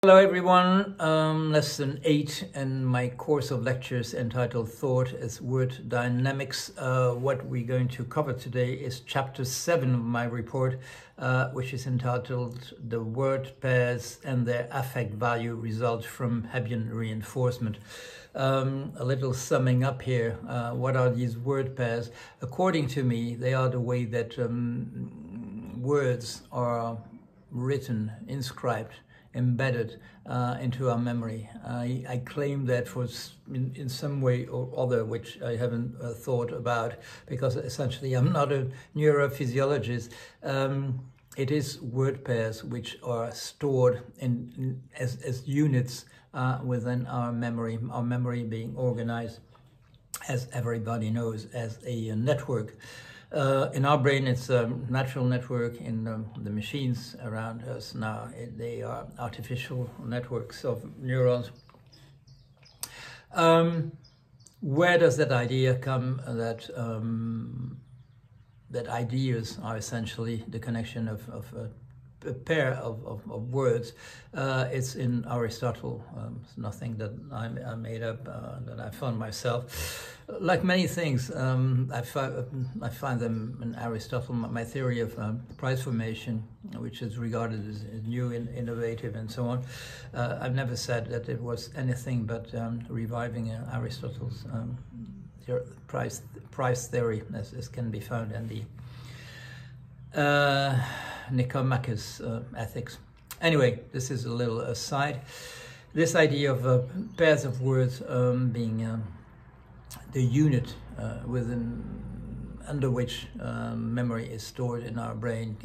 Hello everyone, lesson 8 in my course of lectures entitled Thought as Word Dynamics. What we're going to cover today is chapter 7 of my report, which is entitled The Word Pairs and Their Affect Value Result from Hebbian Reinforcement. A little summing up here. What are these word pairs? According to me, they are the way that words are written, inscribed, embedded into our memory. I claim that in some way or other, which I haven't thought about, because essentially I'm not a neurophysiologist. It is word pairs which are stored as units within our memory being organized, as everybody knows, as a network. In our brain, it's a natural network. In the machines around us now, they are artificial networks of neurons. Where does that idea come that ideas are essentially the connection of a pair of words? It's in Aristotle. It's nothing that I made up, that I found myself. Like many things, I find them in Aristotle. My theory of price formation, which is regarded as new and innovative and so on. I've never said that it was anything but reviving Aristotle's price theory, as can be found in the Nicomachus ethics. Anyway, this is a little aside. This idea of pairs of words being the unit under which memory is stored in our brain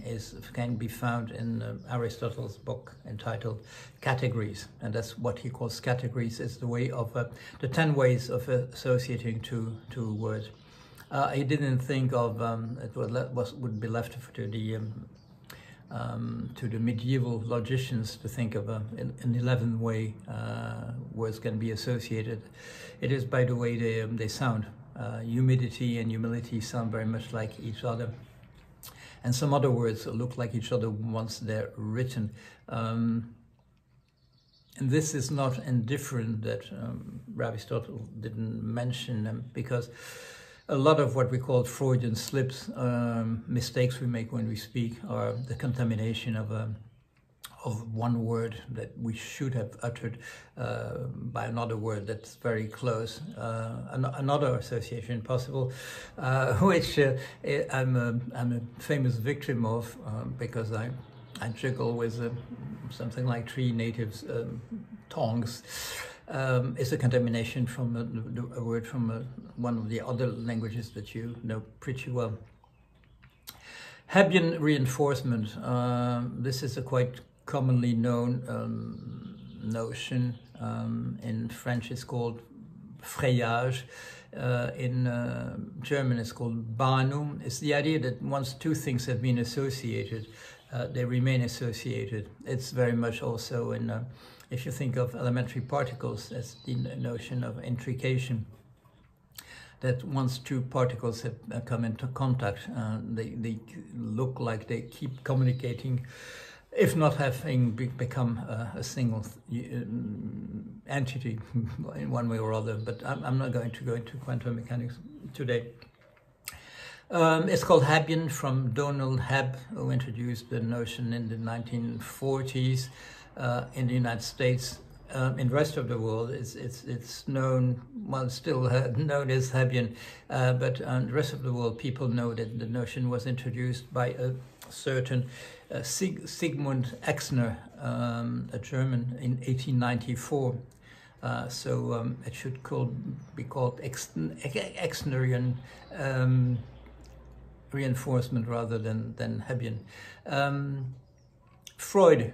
can be found in Aristotle's book entitled Categories, and that's what he calls categories. It's the way of the 10 ways of associating two words. He didn't think of it would be left to the medieval logicians to think of an 11th way words can be associated. It is by the way they sound. Humidity and humility sound very much like each other, and some other words look like each other once they're written. And this is not indifferent that Aristotle didn't mention them, because a lot of what we call Freudian slips, mistakes we make when we speak, are the contamination of one word that we should have uttered by another word that's very close. Another association possible, which I'm a famous victim of, because I juggle with something like 3 native tongues. It's a contamination from a word from one of the other languages that you know pretty well. Hebbian reinforcement. This is a quite commonly known notion. In French it's called frayage. In German it's called Bahnung. It's the idea that once two things have been associated, they remain associated. It's very much also in, if you think of elementary particles, that's the notion of intrication. That once two particles have come into contact, they look like they keep communicating, if not having become a single entity in one way or other. But I'm not going to go into quantum mechanics today. It's called Hebbian, from Donald Hebb, who introduced the notion in the 1940s in the United States. In the rest of the world, it's known, well, still known as Hebbian, but in the rest of the world, people know that the notion was introduced by a certain Sigmund Exner, a German, in 1894. So it should be called Exnerian reinforcement rather than Hebbian. Freud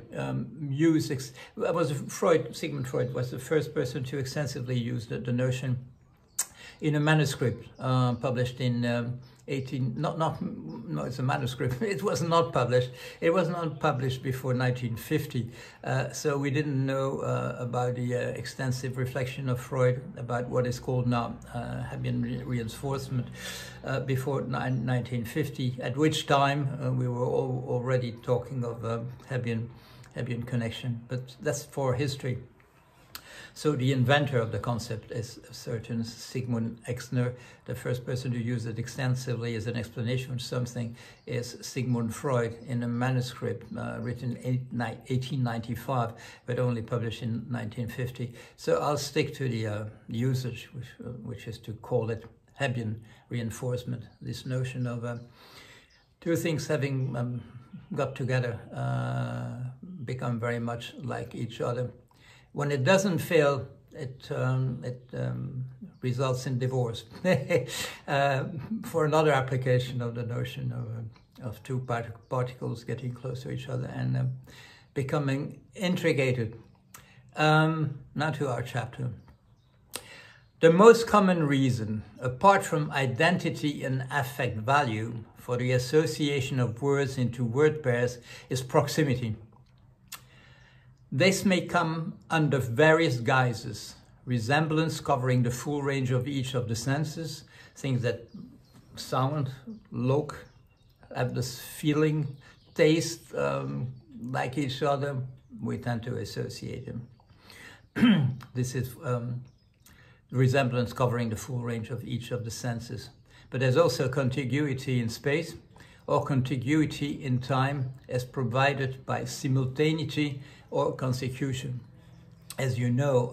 Sigmund Freud was the first person to extensively use the notion in a manuscript published in it's a manuscript. It was not published. It was not published before 1950. So we didn't know about the extensive reflection of Freud about what is called now Hebbian reinforcement before 1950, at which time we were already talking of Hebbian Hebbian connection, but that's for history. So the inventor of the concept is a certain Sigmund Exner. The first person to use it extensively as an explanation of something is Sigmund Freud in a manuscript written in 1895, but only published in 1950. So I'll stick to the usage, which is to call it Hebbian reinforcement, this notion of two things having got together, become very much like each other. When it doesn't fail, it results in divorce. For another application of the notion of two particles getting close to each other and becoming intricated. Now to our chapter. The most common reason, apart from identity and affect value, for the association of words into word pairs is proximity. This may come under various guises: resemblance covering the full range of each of the senses, things that sound, look, have this feeling, taste like each other, we tend to associate them. This is resemblance covering the full range of each of the senses. But there's also contiguity in space or contiguity in time as provided by simultaneity or consecution. As you know,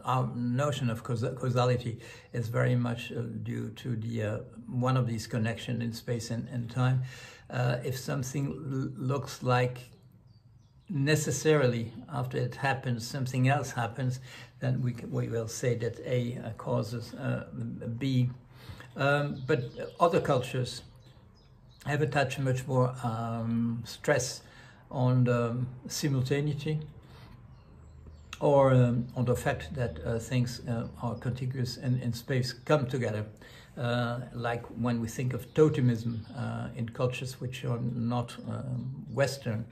our notion of causality is very much due to the one of these connections in space and time. If something looks like necessarily after it happens, something else happens, then we will say that A causes B. But other cultures have attached much more stress on the simultaneity or on the fact that things are contiguous and in space come together. Like when we think of totemism in cultures which are not Western,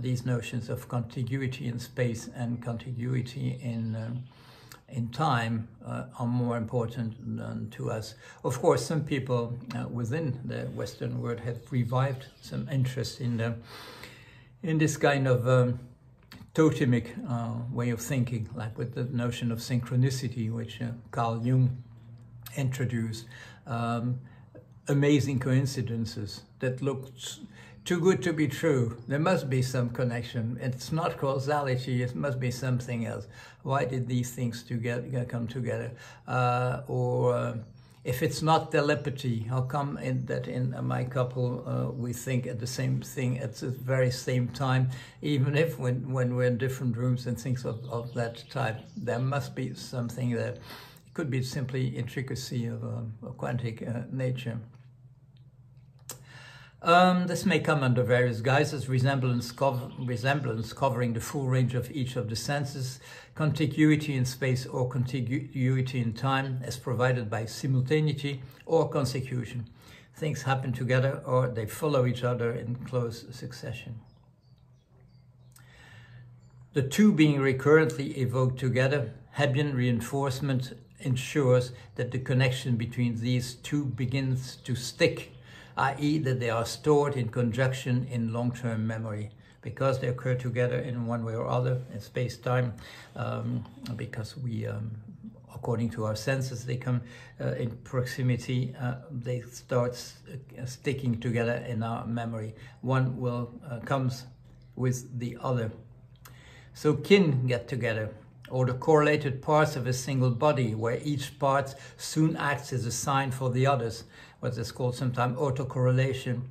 these notions of contiguity in space and contiguity in time are more important than to us. Of course, some people within the Western world have revived some interest in this kind of totemic way of thinking, like with the notion of synchronicity, which Carl Jung introduced. Amazing coincidences that look too good to be true. There must be some connection. It's not causality, it must be something else. Why did these things come together? Or if it's not telepathy, how come that in my couple we think at the same thing at the very same time, even if when we're in different rooms and things of that type? There must be something there. It could be simply intricacy of quantic nature. This may come under various guises: resemblance covering the full range of each of the senses, contiguity in space or contiguity in time as provided by simultaneity or consecution. Things happen together or they follow each other in close succession. The two being recurrently evoked together, Hebbian reinforcement ensures that the connection between these two begins to stick, i.e. that they are stored in conjunction in long-term memory, because they occur together in one way or other in space-time, because we, according to our senses, they come in proximity, they start sticking together in our memory. One comes with the other. So kin get together, or the correlated parts of a single body, where each part soon acts as a sign for the others, what is called sometimes autocorrelation.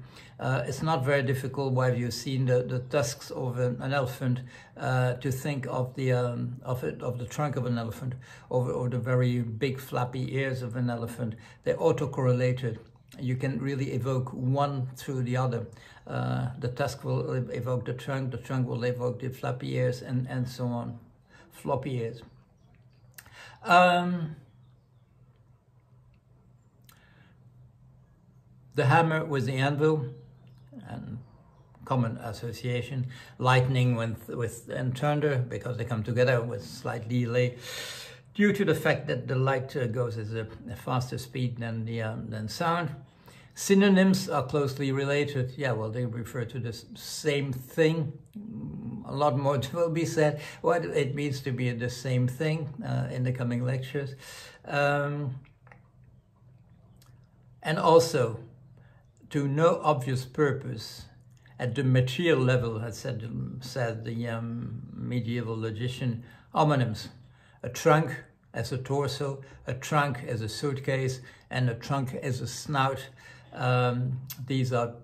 It's not very difficult, while you've seen the tusks of an elephant, to think of the trunk of an elephant, or the very big flappy ears of an elephant. They're autocorrelated. You can really evoke one through the other. The tusk will evoke the trunk will evoke the flappy ears, and so on. Floppy ears. The hammer with the anvil, and common association. Lightning and thunder, because they come together with slight delay, due to the fact that the light goes at a faster speed than sound. Synonyms are closely related. Yeah, well, they refer to the same thing, a lot more will be said, what it means to be the same thing in the coming lectures. And also, to no obvious purpose, at the material level, as said the medieval logician, homonyms, a trunk as a torso, a trunk as a suitcase, and a trunk as a snout. These are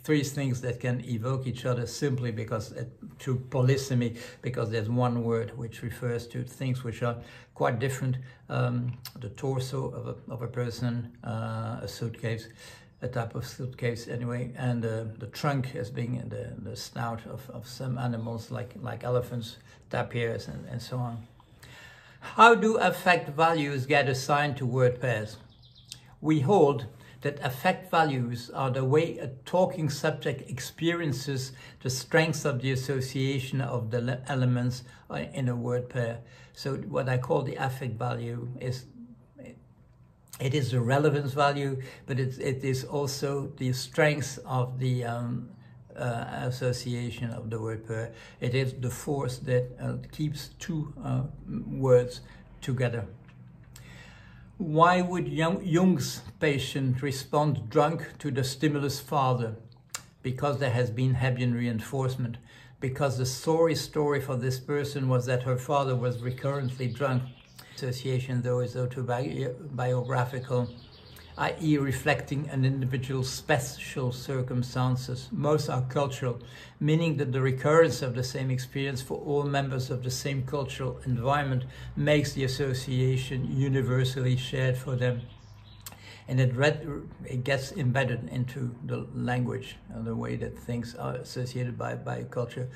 three things that can evoke each other simply because, through polysemy, because there's one word which refers to things which are quite different. The torso of a person, a suitcase, a type of suitcase anyway, and the trunk as being the snout of some animals like elephants, tapirs, and so on. How do affect values get assigned to word pairs? We hold that affect values are the way a talking subject experiences the strength of the association of the elements in a word pair. So what I call the affect value is, it is the relevance value, but it is also the strength of the association of the word pair. It is the force that keeps two words together. Why would Jung's patient respond drunk to the stimulus father? Because there has been Hebbian reinforcement. Because the story for this person was that her father was recurrently drunk. Association, though, is autobiographical, i.e. reflecting an individual's special circumstances. Most are cultural, meaning that the recurrence of the same experience for all members of the same cultural environment makes the association universally shared for them. And it gets embedded into the language and the way that things are associated by culture.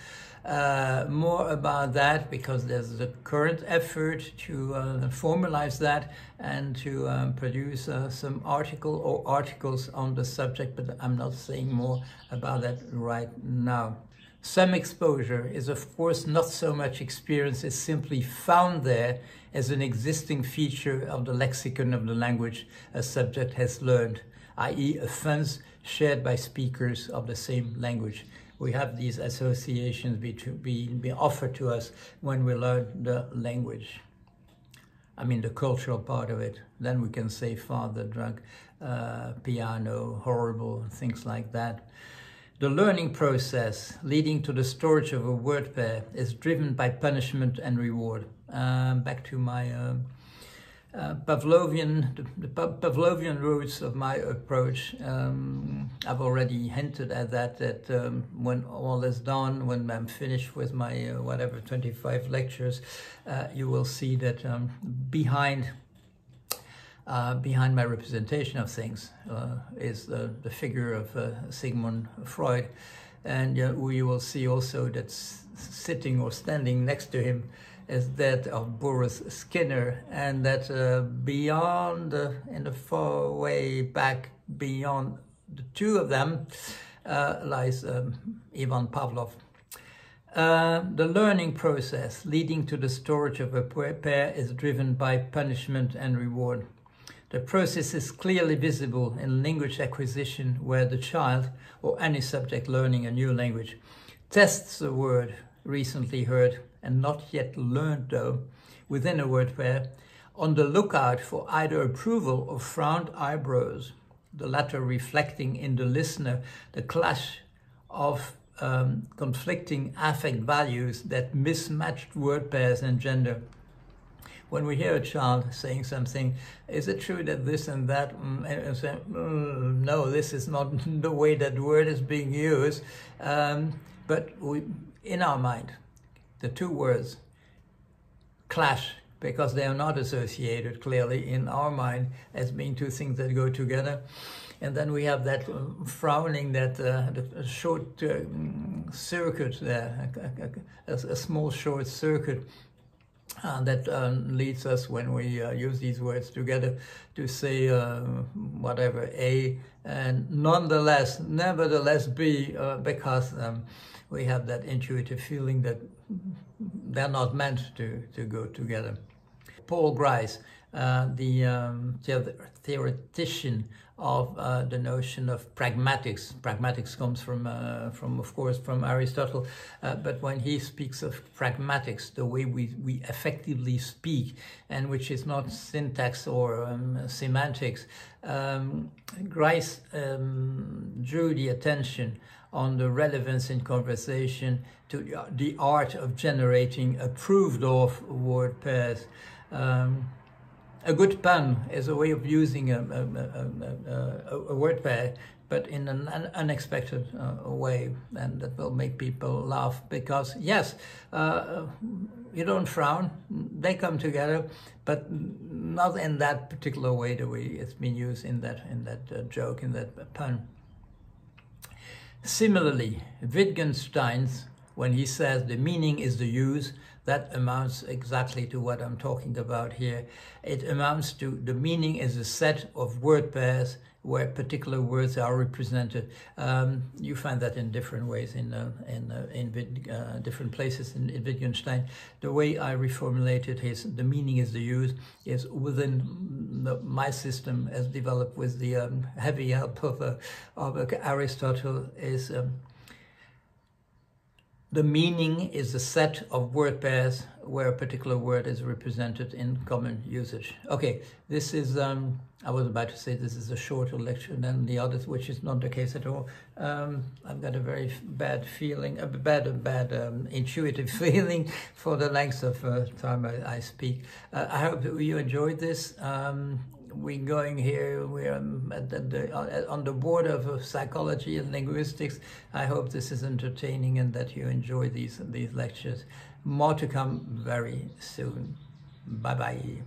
More about that, because there's the current effort to formalize that and to produce some article or articles on the subject, but I'm not saying more about that right now. Some exposure is, of course, not so much experience as simply found there as an existing feature of the lexicon of the language a subject has learned, i.e. offense shared by speakers of the same language. We have these associations being offered to us when we learn the language. I mean, the cultural part of it. Then we can say father, drunk, piano, horrible, things like that. The learning process leading to the storage of a word pair is driven by punishment and reward. Back to my Pavlovian roots of my approach. I've already hinted at that when all is done, when I'm finished with my 25 lectures, you will see that behind my representation of things is the figure of Sigmund Freud, and you will see also that sitting or standing next to him is that of Boris Skinner, and that beyond, in the far way back beyond the two of them, lies Ivan Pavlov. The learning process leading to the storage of a pair is driven by punishment and reward. The process is clearly visible in language acquisition, where the child, or any subject learning a new language, tests a word recently heard and not yet learned, though, within a word pair, on the lookout for either approval or frowned eyebrows, the latter reflecting in the listener the clash of conflicting affect values that mismatched word pairs engender. When we hear a child saying something, is it true that this and that, and say, no, this is not the way that word is being used, but in our mind, the two words clash because they are not associated clearly in our mind as being two things that go together. And then we have that frowning, that short circuit there, a small short circuit that leads us, when we use these words together, to say whatever A and nevertheless B, because we have that intuitive feeling that they're not meant to go together. Paul Grice the theoretician of the notion of pragmatics. Pragmatics comes from of course, from Aristotle, but when he speaks of pragmatics, the way we effectively speak, and which is not syntax or semantics, Grice drew the attention on the relevance in conversation to the art of generating approved of word pairs. A good pun is a way of using a word pair, but in an unexpected way, and that will make people laugh, because yes, you don't frown, they come together, but not in that particular way, the way it's been used in that joke, in that pun. Similarly, Wittgenstein's, when he says the meaning is the use, that amounts exactly to what I'm talking about here. It amounts to the meaning is a set of word pairs where particular words are represented. You find that in different ways in different places in Wittgenstein. The way I reformulated the meaning is the use is within my system, as developed with the heavy help of Aristotle, is the meaning is a set of word pairs where a particular word is represented in common usage. Okay, this is, I was about to say this is a shorter lecture than the others, which is not the case at all. I've got a very bad feeling, a bad intuitive feeling for the length of time I speak. I hope that you enjoyed this. We're going here, we're on the border of psychology and linguistics. I hope this is entertaining and that you enjoy these lectures. More to come very soon. Bye-bye.